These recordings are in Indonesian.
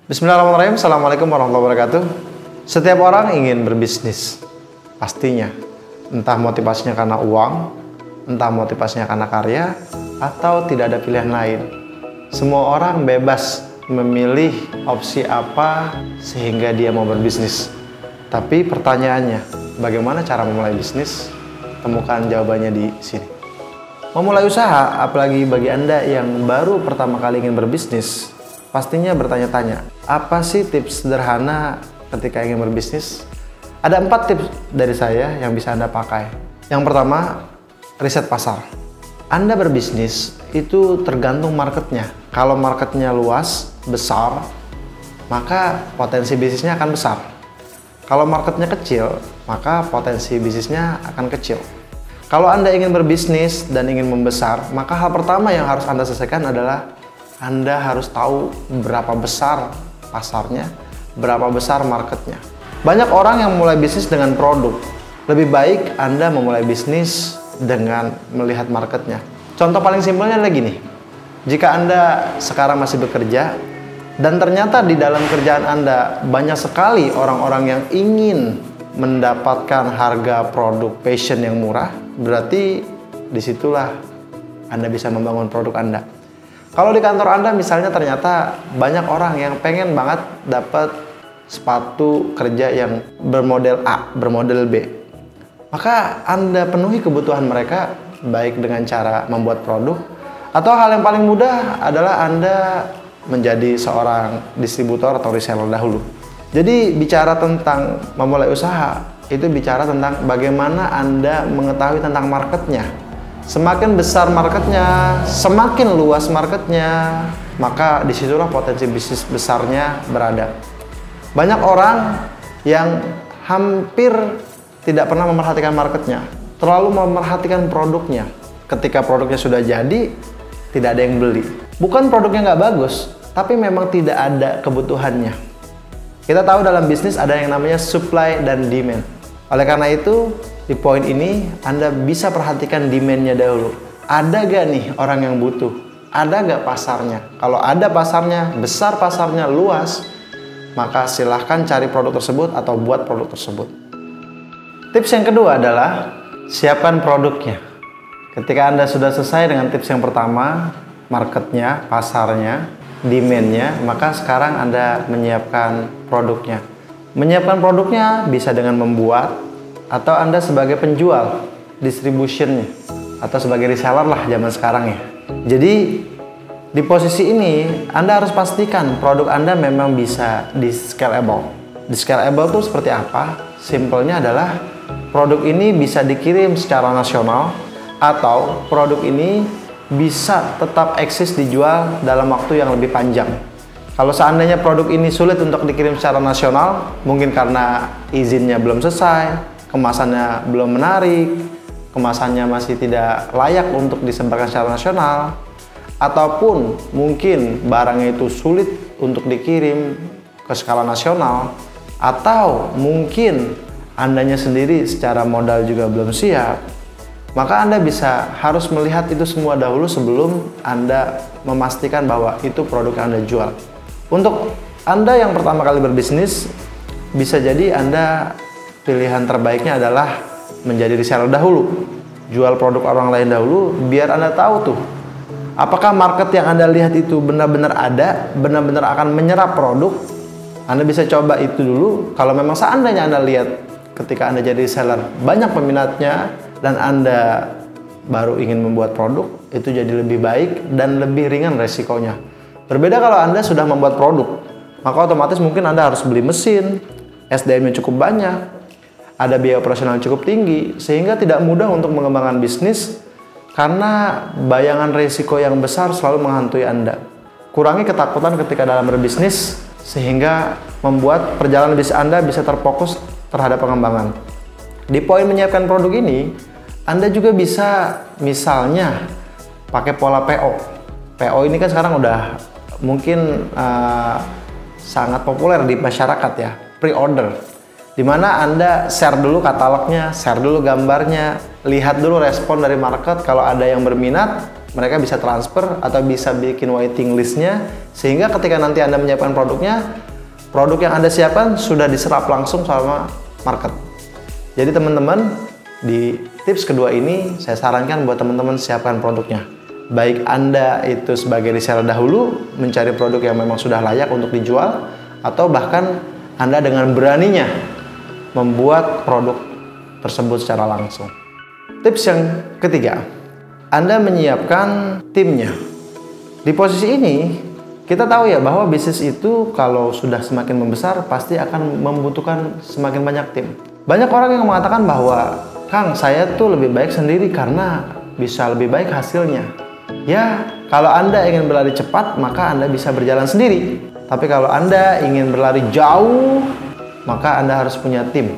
Bismillahirrahmanirrahim. Assalamualaikum warahmatullahi wabarakatuh. Setiap orang ingin berbisnis, pastinya. Entah motivasinya karena uang, entah motivasinya karena karya, atau tidak ada pilihan lain. Semua orang bebas memilih opsi apa sehingga dia mau berbisnis. Tapi pertanyaannya, bagaimana cara memulai bisnis? Temukan jawabannya di sini. Memulai usaha, apalagi bagi Anda yang baru pertama kali ingin berbisnis, pastinya bertanya-tanya, apa sih tips sederhana ketika ingin berbisnis? Ada 4 tips dari saya yang bisa Anda pakai. Yang pertama, riset pasar. Anda berbisnis itu tergantung marketnya. Kalau marketnya luas, besar, maka potensi bisnisnya akan besar. Kalau marketnya kecil, maka potensi bisnisnya akan kecil. Kalau Anda ingin berbisnis dan ingin membesar, maka hal pertama yang harus Anda selesaikan adalah Anda harus tahu berapa besar pasarnya, berapa besar marketnya. Banyak orang yang mulai bisnis dengan produk. Lebih baik Anda memulai bisnis dengan melihat marketnya. Contoh paling simpelnya adalah gini. Jika Anda sekarang masih bekerja dan ternyata di dalam kerjaan Anda banyak sekali orang-orang yang ingin mendapatkan harga produk fashion yang murah, berarti disitulah Anda bisa membangun produk Anda. Kalau di kantor Anda misalnya ternyata banyak orang yang pengen banget dapat sepatu kerja yang bermodel A, bermodel B, maka Anda penuhi kebutuhan mereka baik dengan cara membuat produk, atau hal yang paling mudah adalah Anda menjadi seorang distributor atau reseller dahulu. Jadi bicara tentang memulai usaha, itu bicara tentang bagaimana Anda mengetahui tentang marketnya. Semakin besar marketnya, semakin luas marketnya, maka disitulah potensi bisnis besarnya berada. Banyak orang yang hampir tidak pernah memperhatikan marketnya, terlalu memperhatikan produknya. Ketika produknya sudah jadi, tidak ada yang beli. Bukan produknya nggak bagus, tapi memang tidak ada kebutuhannya. Kita tahu dalam bisnis ada yang namanya supply dan demand. Oleh karena itu, di poin ini Anda bisa perhatikan demand-nya dahulu. Ada gak nih orang yang butuh? Ada gak pasarnya? Kalau ada pasarnya, besar pasarnya, luas, maka silahkan cari produk tersebut atau buat produk tersebut. Tips yang kedua adalah siapkan produknya. Ketika Anda sudah selesai dengan tips yang pertama, marketnya, pasarnya, demand-nya, maka sekarang Anda menyiapkan produknya. Menyiapkan produknya bisa dengan membuat, atau Anda sebagai penjual, distribution, atau sebagai reseller lah zaman sekarang ya. Jadi di posisi ini Anda harus pastikan produk Anda memang bisa di scalable. Di scalable itu seperti apa? Simpelnya adalah produk ini bisa dikirim secara nasional, atau produk ini bisa tetap eksis dijual dalam waktu yang lebih panjang. Kalau seandainya produk ini sulit untuk dikirim secara nasional, mungkin karena izinnya belum selesai, kemasannya belum menarik, kemasannya masih tidak layak untuk disebarkan secara nasional, ataupun mungkin barangnya itu sulit untuk dikirim ke skala nasional, atau mungkin Andanya sendiri secara modal juga belum siap, maka Anda harus melihat itu semua dahulu sebelum Anda memastikan bahwa itu produk yang Anda jual. Untuk Anda yang pertama kali berbisnis, bisa jadi Anda pilihan terbaiknya adalah menjadi reseller dahulu. Jual produk orang lain dahulu, biar Anda tahu tuh apakah market yang Anda lihat itu benar-benar ada, benar-benar akan menyerap produk. Anda bisa coba itu dulu. Kalau memang seandainya Anda lihat ketika Anda jadi reseller banyak peminatnya dan Anda baru ingin membuat produk, itu jadi lebih baik dan lebih ringan resikonya. Berbeda kalau Anda sudah membuat produk, maka otomatis mungkin Anda harus beli mesin, SDM-nya cukup banyak, ada biaya operasional cukup tinggi, sehingga tidak mudah untuk mengembangkan bisnis karena bayangan risiko yang besar selalu menghantui Anda. Kurangi ketakutan ketika dalam berbisnis, sehingga membuat perjalanan bisnis Anda bisa terfokus terhadap pengembangan. Di poin menyiapkan produk ini, Anda juga bisa misalnya pakai pola PO. PO ini kan sekarang udah mungkin sangat populer di masyarakat ya, pre-order. Dimana Anda share dulu katalognya, share dulu gambarnya, lihat dulu respon dari market. Kalau ada yang berminat, mereka bisa transfer atau bisa bikin waiting listnya, sehingga ketika nanti Anda menyiapkan produknya, produk yang Anda siapkan sudah diserap langsung sama market. Jadi teman-teman, di tips kedua ini saya sarankan buat teman-teman siapkan produknya. Baik Anda itu sebagai reseller dahulu mencari produk yang memang sudah layak untuk dijual, atau bahkan Anda dengan beraninya membuat produk tersebut secara langsung. Tips yang ketiga, Anda menyiapkan timnya. Di posisi ini, kita tahu ya bahwa bisnis itu kalau sudah semakin membesar pasti akan membutuhkan semakin banyak tim. Banyak orang yang mengatakan bahwa, Kang, saya tuh lebih baik sendiri karena bisa lebih baik hasilnya. Ya, kalau Anda ingin berlari cepat, maka Anda bisa berjalan sendiri. Tapi kalau Anda ingin berlari jauh, maka Anda harus punya tim.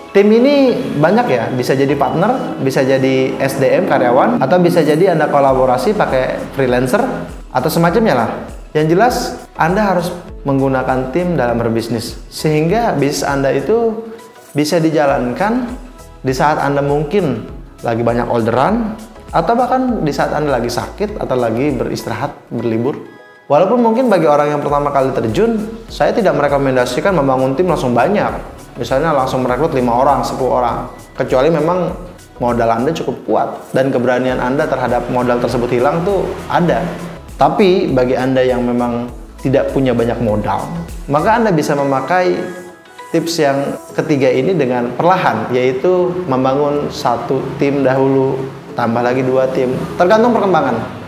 Tim ini banyak ya, bisa jadi partner, bisa jadi SDM karyawan, atau bisa jadi Anda kolaborasi pakai freelancer atau semacamnya lah. Yang jelas Anda harus menggunakan tim dalam berbisnis, sehingga bisnis Anda itu bisa dijalankan di saat Anda mungkin lagi banyak orderan, atau bahkan di saat Anda lagi sakit atau lagi beristirahat, berlibur. Walaupun mungkin bagi orang yang pertama kali terjun, saya tidak merekomendasikan membangun tim langsung banyak. Misalnya langsung merekrut 5 orang, 10 orang. Kecuali memang modal Anda cukup kuat dan keberanian Anda terhadap modal tersebut hilang tuh ada. Tapi bagi Anda yang memang tidak punya banyak modal, maka Anda bisa memakai tips yang ketiga ini dengan perlahan, yaitu membangun 1 tim dahulu, tambah lagi 2 tim, tergantung perkembangan.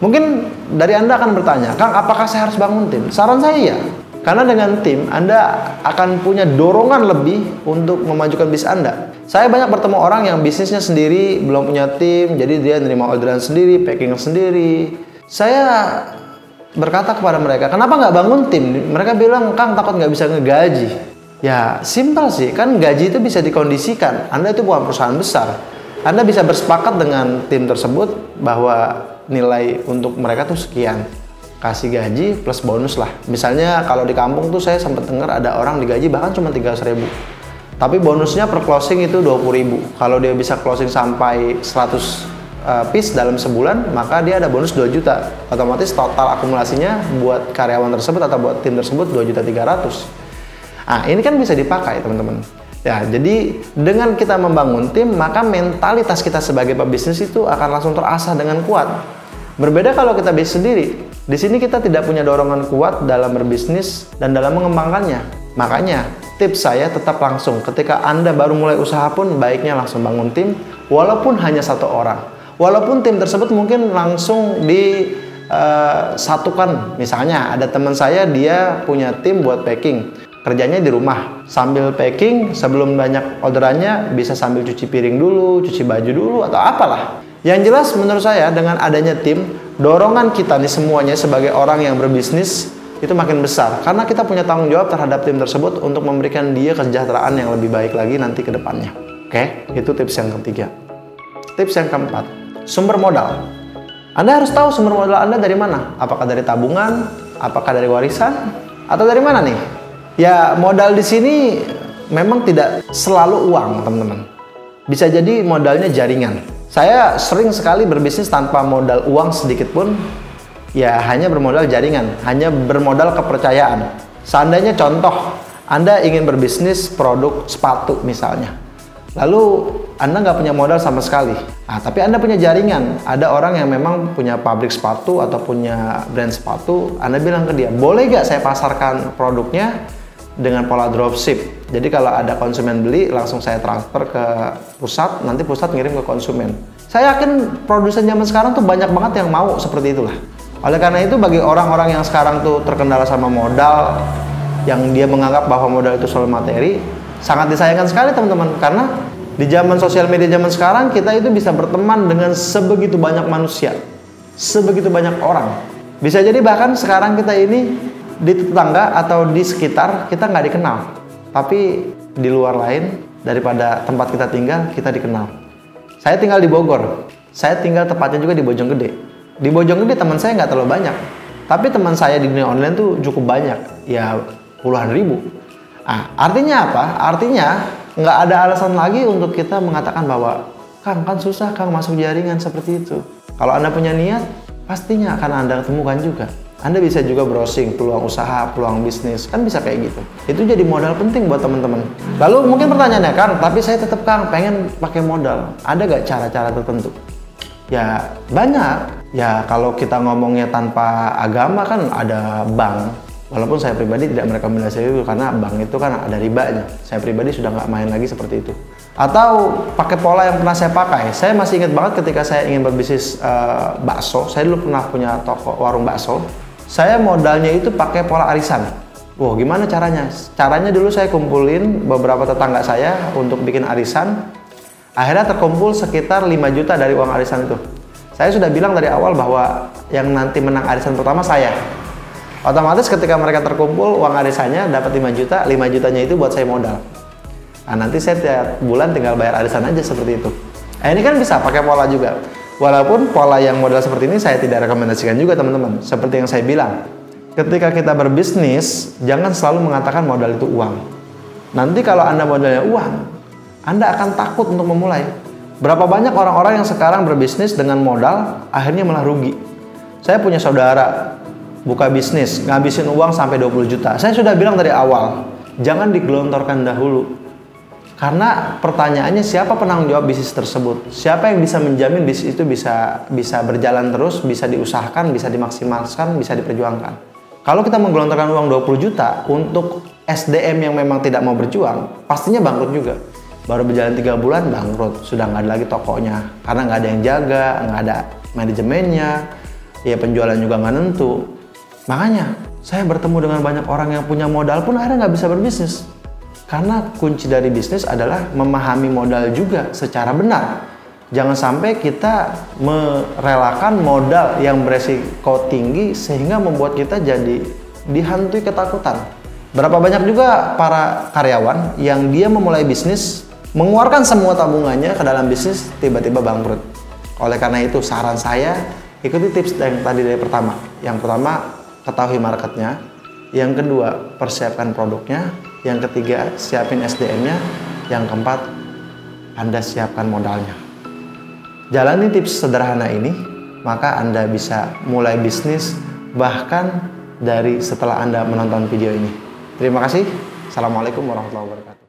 Mungkin dari Anda akan bertanya, Kang, apakah saya harus bangun tim? Saran saya ya. Karena dengan tim, Anda akan punya dorongan lebih untuk memajukan bisnis Anda. Saya banyak bertemu orang yang bisnisnya sendiri, belum punya tim, jadi dia nerima orderan sendiri, packing sendiri. Saya berkata kepada mereka, kenapa nggak bangun tim? Mereka bilang, Kang, takut nggak bisa ngegaji. Ya, simpel sih, kan gaji itu bisa dikondisikan. Anda itu bukan perusahaan besar. Anda bisa bersepakat dengan tim tersebut bahwa nilai untuk mereka tuh sekian. Kasih gaji plus bonus lah. Misalnya kalau di kampung tuh saya sempat dengar ada orang digaji bahkan cuma 300.000. Tapi bonusnya per closing itu 20.000. Kalau dia bisa closing sampai 100 piece dalam sebulan, maka dia ada bonus 2 juta. Otomatis total akumulasinya buat karyawan tersebut atau buat tim tersebut 2.300.000. Nah, ini kan bisa dipakai, teman-teman. Ya, jadi dengan kita membangun tim, maka mentalitas kita sebagai pebisnis itu akan langsung terasah dengan kuat. Berbeda kalau kita bisnis sendiri. Di sini kita tidak punya dorongan kuat dalam berbisnis dan dalam mengembangkannya. Makanya, tips saya tetap langsung. Ketika Anda baru mulai usaha pun, baiknya langsung bangun tim, walaupun hanya 1 orang. Walaupun tim tersebut mungkin langsung disatukan. Misalnya, ada teman saya, dia punya tim buat packing. Kerjanya di rumah. Sambil packing, sebelum banyak orderannya, bisa sambil cuci piring dulu, cuci baju dulu, atau apalah. Yang jelas menurut saya dengan adanya tim, dorongan kita nih semuanya sebagai orang yang berbisnis itu makin besar. Karena kita punya tanggung jawab terhadap tim tersebut untuk memberikan dia kesejahteraan yang lebih baik lagi nanti ke depannya. Oke, itu tips yang ketiga. Tips yang keempat, sumber modal. Anda harus tahu sumber modal Anda dari mana. Apakah dari tabungan, apakah dari warisan, atau dari mana nih? Ya, modal di sini memang tidak selalu uang, teman-teman. Bisa jadi modalnya jaringan. Saya sering sekali berbisnis tanpa modal uang sedikit pun, ya hanya bermodal jaringan, hanya bermodal kepercayaan. Seandainya contoh, Anda ingin berbisnis produk sepatu misalnya, lalu Anda nggak punya modal sama sekali, tapi Anda punya jaringan, ada orang yang memang punya pabrik sepatu atau punya brand sepatu, Anda bilang ke dia, boleh nggak saya pasarkan produknya dengan pola dropship? Jadi kalau ada konsumen beli, langsung saya transfer ke pusat, nanti pusat ngirim ke konsumen. Saya yakin produsen zaman sekarang tuh banyak banget yang mau seperti itulah. Oleh karena itu bagi orang-orang yang sekarang tuh terkendala sama modal, yang dia menganggap bahwa modal itu soal materi, sangat disayangkan sekali teman-teman. Karena di zaman sosial media zaman sekarang, kita itu bisa berteman dengan sebegitu banyak manusia, sebegitu banyak orang. Bisa jadi bahkan sekarang kita ini di tetangga atau di sekitar kita nggak dikenal. Tapi di luar lain daripada tempat kita tinggal, kita dikenal. Saya tinggal di Bogor. Saya tinggal tepatnya juga di Bojonggede. Di Bojonggede teman saya nggak terlalu banyak. Tapi teman saya di dunia online tuh cukup banyak. Ya puluhan ribu. Artinya apa? Artinya nggak ada alasan lagi untuk kita mengatakan bahwa Kang, kan susah Kang masuk jaringan seperti itu. Kalau Anda punya niat, pastinya akan Anda temukan juga. Anda bisa juga browsing peluang usaha, peluang bisnis, kan bisa kayak gitu. Itu jadi modal penting buat teman-teman. Lalu mungkin pertanyaannya, Kang, tapi saya tetap Kang pengen pakai modal. Ada gak cara-cara tertentu? Ya banyak. Ya kalau kita ngomongnya tanpa agama kan ada bank. Walaupun saya pribadi tidak merekomendasikan itu karena bank itu kan ada ribanya. Saya pribadi sudah nggak main lagi seperti itu. Atau pakai pola yang pernah saya pakai. Saya masih ingat banget ketika saya ingin berbisnis bakso. Saya dulu pernah punya toko warung bakso. Saya modalnya itu pakai pola arisan. Wow, gimana caranya? Caranya dulu saya kumpulin beberapa tetangga saya untuk bikin arisan. Akhirnya terkumpul sekitar 5 juta dari uang arisan itu. Saya sudah bilang dari awal bahwa yang nanti menang arisan pertama saya. Otomatis ketika mereka terkumpul uang arisannya dapat 5 juta, 5 jutanya itu buat saya modal. Nah, nanti saya tiap bulan tinggal bayar arisan aja seperti itu. Nah, ini kan bisa pakai pola juga. Walaupun pola yang modal seperti ini saya tidak rekomendasikan juga teman-teman. Seperti yang saya bilang, ketika kita berbisnis, jangan selalu mengatakan modal itu uang. Nanti kalau Anda modalnya uang, Anda akan takut untuk memulai. Berapa banyak orang-orang yang sekarang berbisnis dengan modal, akhirnya malah rugi. Saya punya saudara, buka bisnis, ngabisin uang sampai 20 juta. Saya sudah bilang dari awal, jangan digelontorkan dahulu. Karena pertanyaannya siapa penanggung jawab bisnis tersebut? Siapa yang bisa menjamin bisnis itu bisa berjalan terus, bisa diusahakan, bisa dimaksimalkan, bisa diperjuangkan. Kalau kita menggelontorkan uang 20 juta untuk SDM yang memang tidak mau berjuang, pastinya bangkrut juga. Baru berjalan 3 bulan bangkrut, sudah nggak ada lagi tokonya. Karena nggak ada yang jaga, nggak ada manajemennya, ya penjualan juga nggak nentu. Makanya saya bertemu dengan banyak orang yang punya modal pun akhirnya nggak bisa berbisnis. Karena kunci dari bisnis adalah memahami modal juga secara benar. Jangan sampai kita merelakan modal yang beresiko tinggi sehingga membuat kita jadi dihantui ketakutan. Berapa banyak juga para karyawan yang dia memulai bisnis, mengeluarkan semua tabungannya ke dalam bisnis, tiba-tiba bangkrut. Oleh karena itu saran saya, ikuti tips yang tadi dari pertama. Yang pertama, ketahui marketnya. Yang kedua, persiapkan produknya. Yang ketiga, siapin SDM-nya. Yang keempat, Anda siapkan modalnya. Jalani tips sederhana ini, maka Anda bisa mulai bisnis bahkan dari setelah Anda menonton video ini. Terima kasih. Assalamualaikum warahmatullahi wabarakatuh.